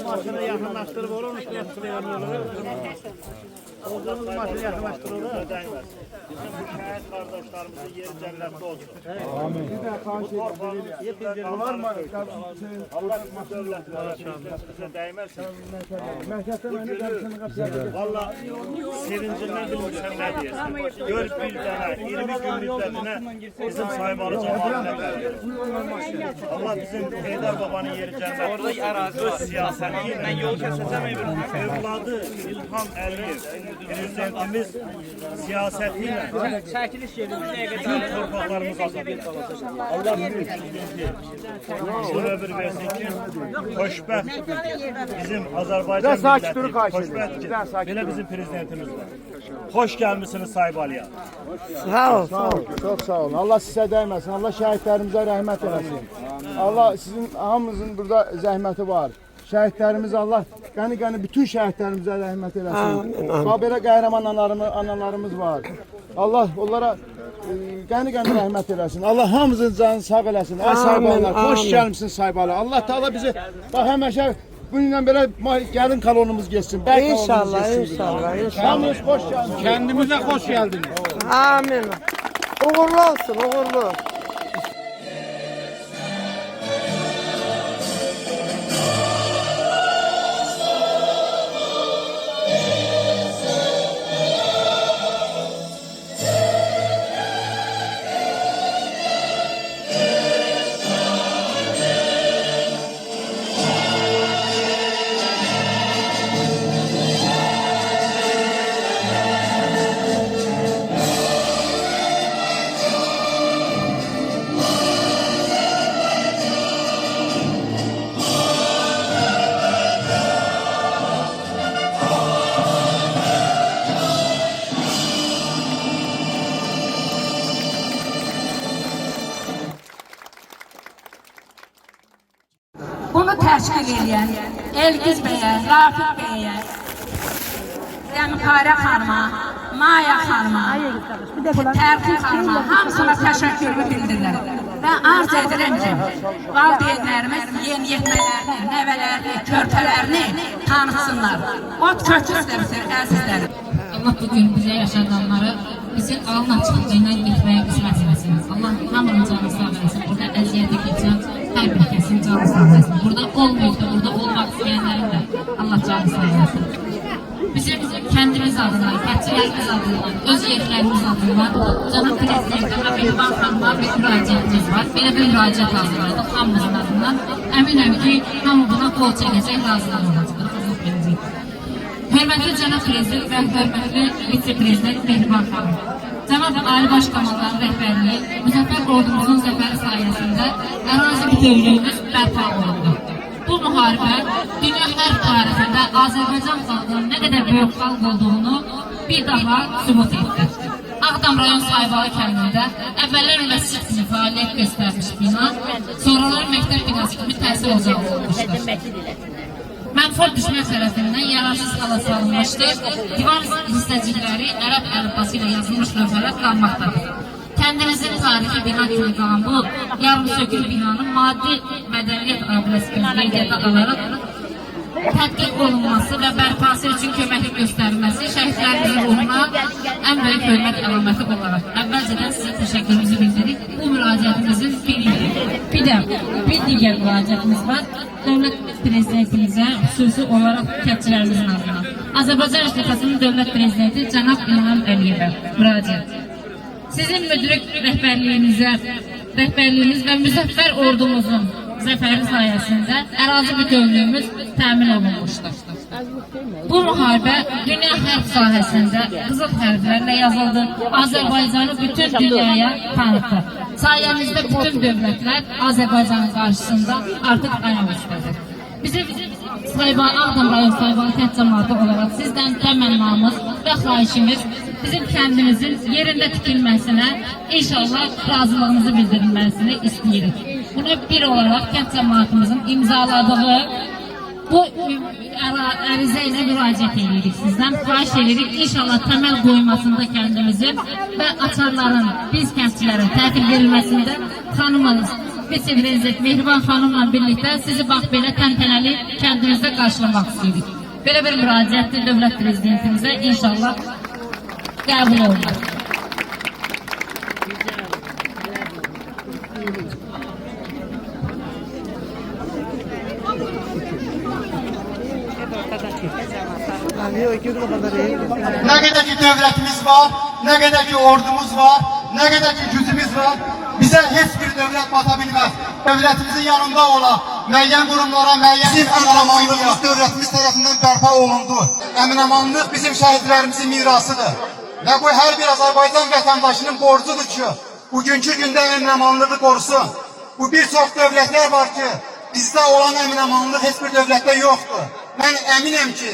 Maşını yakınlaştırıp olur mu? Olduğumuz maşını yakınlaştırılır. Ödeyemez. Bizim bu şehit kardeşlerimizin yeri cennette olsun. Amin. Bu torpağımız var mı? Allah bizim devletlerine bize değmezsin. Valla sevincinden bilmişim ne diyorsun. Gör bir tane, 20 gün müddetine bizim saymalı cemaatine Allah bizim Heydar Baba'nın yeri cennet. Orada arazi öz siyasetiyle. Ben yol keseceğim evladı İlham Əliyev, prezidentimiz siyasetiyle bütün torpaqlarımız azad edildi. Allah uzun ömür versin ki xoşbəxt bizim Azərbaycan milləti xoşbəxt ki belə bizim prezidentimiz var. Hoş gelmişsiniz Sayıb Aliya. Sağ ol, sağ ol. Çok sağ olun. Allah size değmesin. Allah şehitlerimize rahmet eylesin. Allah sizin hamımızın burada zəhməti var. Şəhidlərimiz Allah qəni bütün şəhidlərimizə rəhmət eləsin. Belə qəhrəman analarımız var. Allah onlara qəni rəhmət eləsin. Allah hamımızın canını sağ eləsin. Ay Saybalar, xoş gəlmişsin Saybalar. Allah Taala bizi bax həmişə bununla belə gəlin kolonumuz geçsin. İnşallah, inşallah, inşallah. Hamınız xoş gəldiniz. Kendimize hoş geldiniz. Amin. Uğurlu olsun, uğurlu. təşkil edən Elgiz bəyə, Rafiq bəyə, Zəmkarə xanıma, Maya xanıma, Tərkin xanıma hamısına təşəkkürümü bildirirəm. Və arz edirəm ki, valideynlərimiz yeniyetmələrini, nəvələrini, körpələrini tanısınlar. Ot köçürsünüzür, əzizlərim. Allah bugün bizə yaşadanları bizim alın açıqlığı ilə getməyə qismət etsin. Allah hamının canı sağ eləsin. Burada əziyyəti keçən hər bir kəsin canı sağ eləsin. Burada olmayıb da, burada olmaq istəyənlərin də Allah canı sağ eləsin. Bizim kəndimiz adından, kəndçilərimiz adından, öz yerlərimiz adından Cənab Prezidentə və Mehriban xanıma bir müraciətimiz var. Belə bir müraciət hazırladıq hamımızın adından. Əminəm ki, hamı buna qol çəkəcək, razılar olacaq. Hörmətli Cənab Prezident və hörmətli Vitse-Prezident Mehriban xanım. Cənab Ali Baş Komandanın rəhbərliyi, müzəffər ordumuzun zəfəri sayəsində ərazi bütövlüyümüz bərpa olundu. Bu müharibə dünya hər tarixində Azərbaycan xalqının nə qədər böyük xalq olduğunu bir daha sübut etdi. Ağdam rayon Saybalı kəndində əvvəllər məscid kimi fəaliyyət göstərmiş bina, sonralar məktəb binası kimi təhsil ocağı olmuşdur. Mənfur düşmən tərəfindən yararsız hala salınmışdır. Divan hissəcikləri ərəb əlifbası ilə yazılmış lövhələr qalmaqdadır. Kəndimizin tarixi bina kimi qalan bu yarımsökül binanın maddi mədəniyyət abidəsi qeydiyyata alaraq tədqiq olunması və bərpası üçün köməklik göstərilməsi şəhidlərimizin ruhuna ən böyük hörmət əlaməti olaraq əvvəlcədən sizə təşəkkürümüzü bildiririk. Bu müraciətimizin bir digər müraciətimiz var. Dövlət Prezidentimizə xüsusi olaraq kəndçilərimizin adına Azərbaycan Respublikasının Dövlət Prezidenti Cənab İlham Əliyevə müraciət. Sizin müdrik rəhbərliyiniz və müzəffər ordumuzun zəfəri sayəsində ərazi bütövlüyümüz təmin olunmuşdur. Bu müharibə dünya hərb sahəsində qızıl hərflərlə yazıldı, Azərbaycanı bütün dünyaya tanıtdı. Sayəmizdə bütün dövlətlər Azərbaycanın qarşısında artıq ayaq üstədir. Bizim Ağdam rayon Saybalı kənd cəmaatı olaraq sizdən təmənnamız və xahişimiz bizim kəndimizin yerində tikilməsinə inşallah razılığımızı bildirilməsini istəyirik. Bunu bir olaraq kənd cəmaatımızın imzaladığı bu ərizə ilə müraciət edirik sizdən. Xahiş edirik inşallah təməl qoymasında kəndimizin və açarların biz kəndçilərə təhvil verilməsində xanımınız Vitse-Prezident Mehriban xanımla birlikdə sizi bax belə təntənəli kəndimizdə qarşılamaq istəyirik. Belə bir müraciətdir Dövlət Prezidentimizə inşallah qəbul olunur. Nə qədər ki dövlətimiz var, nə qədər ki ordumuz var, nə qədər ki gücümüz var, bizə heç bir dövlət bata bilməz. Dövlətimizin yanında olan müəyyən qurumlara, müəyyən əmin-amanlığımız dövlətimiz tərəfindən bərpa olundu. Əmin-amanlıq bizim şəhidlərimizin mirasıdır. Və bu hər bir Azərbaycan vətəndaşının borcudur ki, bugünkü gündə əmin-amanlığı qorusun. Bu bir çox dövlətlər var ki, bizdə olan əmin-amanlıq heç bir dövlətdə yoxdur. Mən əminəm ki,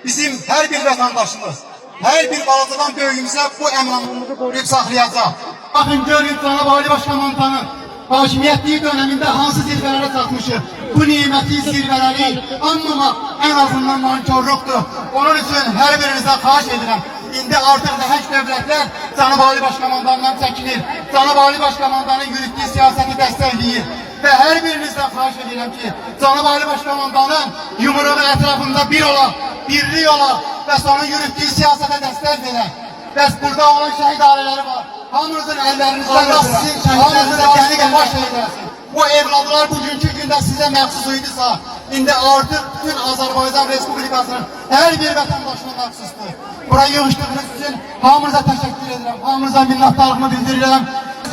bizim hər bir vətəndaşımız, hər bir balacadan böyüyümüzə bu əmin-amanlığı qoruyub saxlayacaq. Baxın, görün, Cənab Ali Baş Komandanın hakimiyyətliyi dönəmində hansı zirvələrə çatmışıq. Bu niməti zirvələri anlamaq ən azından mankorluqdur. Onun üçün hər birinizdən xahiş edirəm. İndi artıq nəhəng dövlətlər Cənab Ali Baş Komandandan çəkilir. Cənab Ali Baş Komandanın yürütdüyü siyasəti dəstəkləyir. Və hər birinizdən xahiş edirəm ki, Cənab Ali Baş Komandanın yumruğu ətrafında bir olaq, birlik olaq və sonra yürütdüyü siyasətə dəstək verək. Bəs burada olan şəhid ailələri var. Hamınızın əllərinizdən sizin şəhidlərinizə gəli baş eyləsin. Bu evladlar bugünkü gündə sizə məxsus idisə, indi artıq bütün Azərbaycan Respublikasının hər bir vətəndaşına məxsusdur. Buraya yığışdığınız üçün hamınıza təşəkkür edirəm, hamınıza minnətdarlığımı bildirirəm.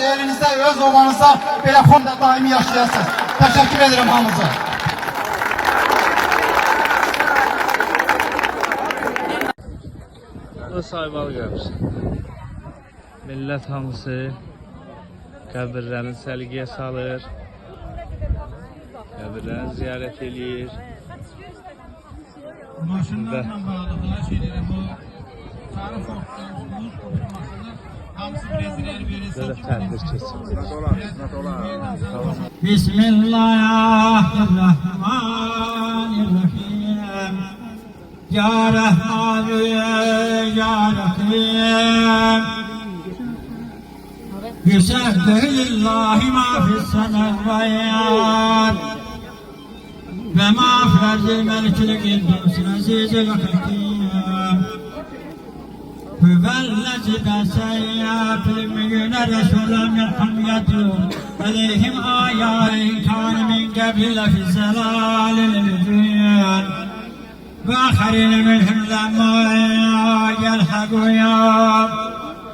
Elinizdə, öz ovanızda belə fonda daimi yaşayasınız. Təşəkkür edirəm hamınıza. Bu Saybalı qəbri. Millət hamısı qəbirlərini səliqəyə salır, qəbirlərini ziyarət edir. Maşınlarla bağlı xahiş edirəm, bu sarı fortlarımızın oturmasını hamısı prezidentler verilsin. Belə tədbir keçir. Bismillahirrahmanirrahim. Ya Rahman Ya Rahim Yusebbihu lillahi ma fis semavvat ve ma fil melikil kuddus azizul hakim Huvellezi beseyya fil mü'mine resulem yelham yatlu aleyhim ayatin kâne min gebile fi zelalil mübin ve aharin minhum lemma yelhagu ya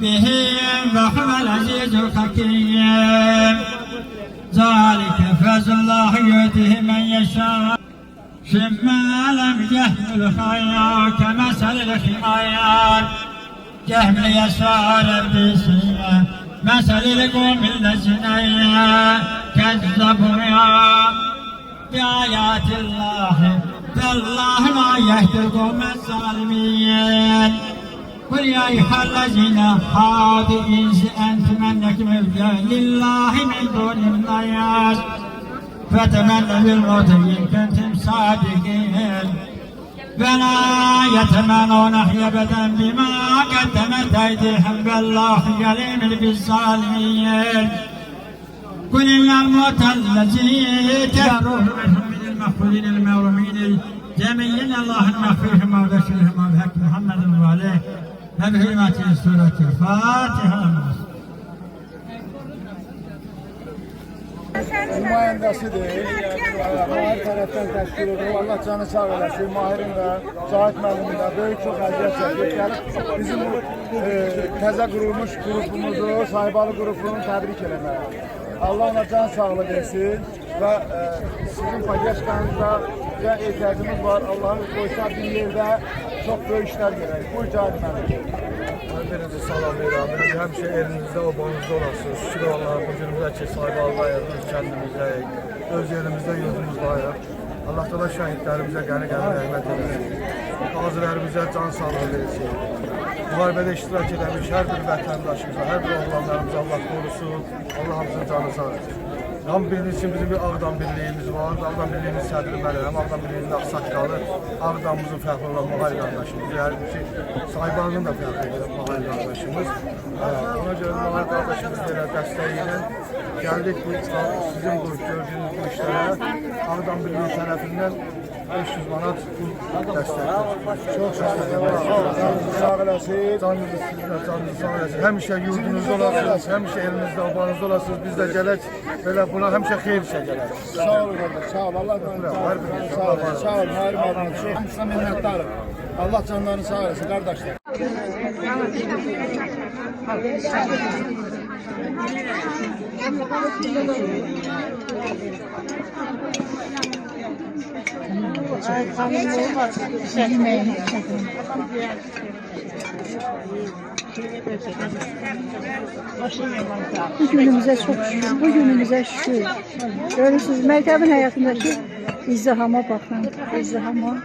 bihim ve huvel azizul hakim zâlike fezlullahi yutihi men yeşâ şimmâ lem yehmil hayâ kemeselil himâyâr يحمل يسار بسيئة مثل القوم الذين كذبوا بآيات الله فالله ما يهدي القوم الظالمين قل يا أيها الذين هادوا إن أنتم أنكم لله من دون الناس فتمنوا الموت إن كنتم صادقين ولا يتمنون أبدا بما قدمت أيديهم والله عليم بالظالمين قل إن الموت الذي تهروه من المغفورين المغرومين جميعا الله المغفرهم وبشرهم وبحق محمد وعليه وبحرمة سورة الفاتحة Nümayəndəsidir. Mahir tərəfdən təşkil edilir. Allah canı sağ eləsin. Mahirin də, Cahit müəllimin də böyük çox əziyyət çəkir. Gəlib bizim bu təzə qurulmuş qrupumuzu, Sahibalı qrupunu təbrik eləməyə. Allah ona can sağlığı versin və sizin podyaşkanızda ehtiyacımız var. Allah'ın koysa bir yerdə çox böyük işlər görək. Buyur Cahit müəllim. Hepinizi salamlayıram. Həmişə elinizdə, obanızda olasınız. Şükür Allah'a bu günümüzdə ki, Sahibalı'dayıq, öz kəndimizdəyik, öz yerimizdə, yurdumuzdayıq. Allah da şəhidlərimizə qəni-qəni rəhmət edin. Qazilərimizə can sağlığı versin. Müharibədə iştirak edilmiş hər bir vətəndaşımıza, hər bir oğlanlarımıza Allah qorusun. Allah hamısının canı sağ olsun. Tam bildiğiniz için bizim bir Ağdam birliğimiz var. Ağdam birliğinin sədri mənəm, Ağdam birliğinin aksaqqalı, Ağdamımızın fəxri olan Mahir qardaşımız. Yəni ki, Sahibalının da fəxri edən Mahir qardaşımız. Ona görə Mahir qardaşımız belə dəstəyiyle gəldik bu sizin bu gördüğünüz bu işlərə Ağdam birliği tərəfindən 500 manat dəstək. Çox sağ olun. Sağ olasın. Canınızı sizlə, canınızı sağ olasın. Həmişə yurdunuzda olasınız, həmişə elinizdə, obanızda olasınız. Biz də gələk, belə buna həmişə xeyir işə gələk. Sağ olun qardaş, sağ olun. Allah canını sağ olun. Sağ olun, sağ olun. Mahir müəllim, hamısına minnətdarım. Allah canlarını sağ olasın qardaşlar. Bu günümüze çok şükür, bu günümüze şükür. Görürsünüz, məktəbin həyatındakı izdihama baxın, izdihama.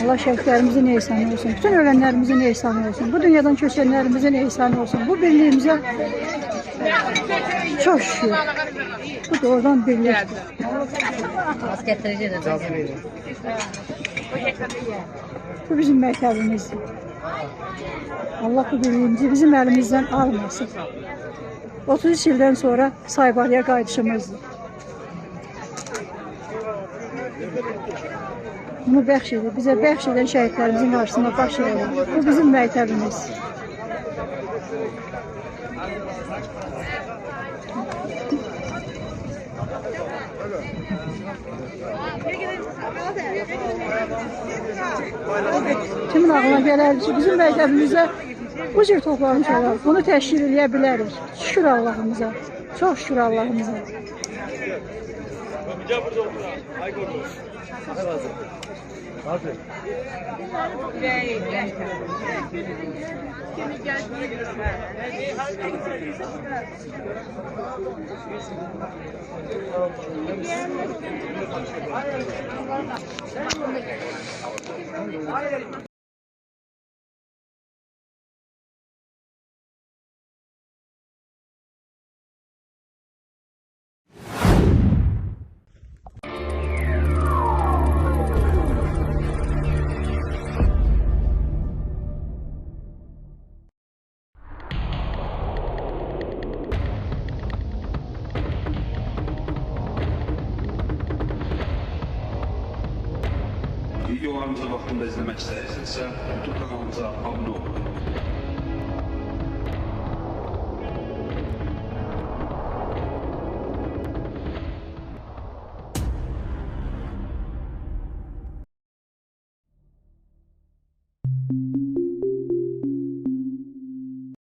Allah şəhidlərimizin ehsanı olsun, bütün ölenlerimizin ehsanı olsun, bu dünyadan köçenlerimizin ehsanı olsun, bu birliğimize çok şükür. Bu doğrudan birlik. Bu bizim məktəbimizdir. Allah bu birliğimizi bizim elimizden almasın. 33 yıldan sonra Sahibalı'ya qayıdışımızdır. Bunu bəxş edir, bizə bəxş edən şəhidlərimizin qarşısında baş edir. Bu bizim məktəbimiz. Kimin ağlına gələrdi ki, bizim məktəbimizdə bu cür toplanmış olar. Bunu təşkil edə bilərik. Şükür Allah'ımıza. Çox şükür Allah'ımıza. Videolarımızı vaxtında izləmək istəyirsinizsə, YouTube kanalımıza abunə olun.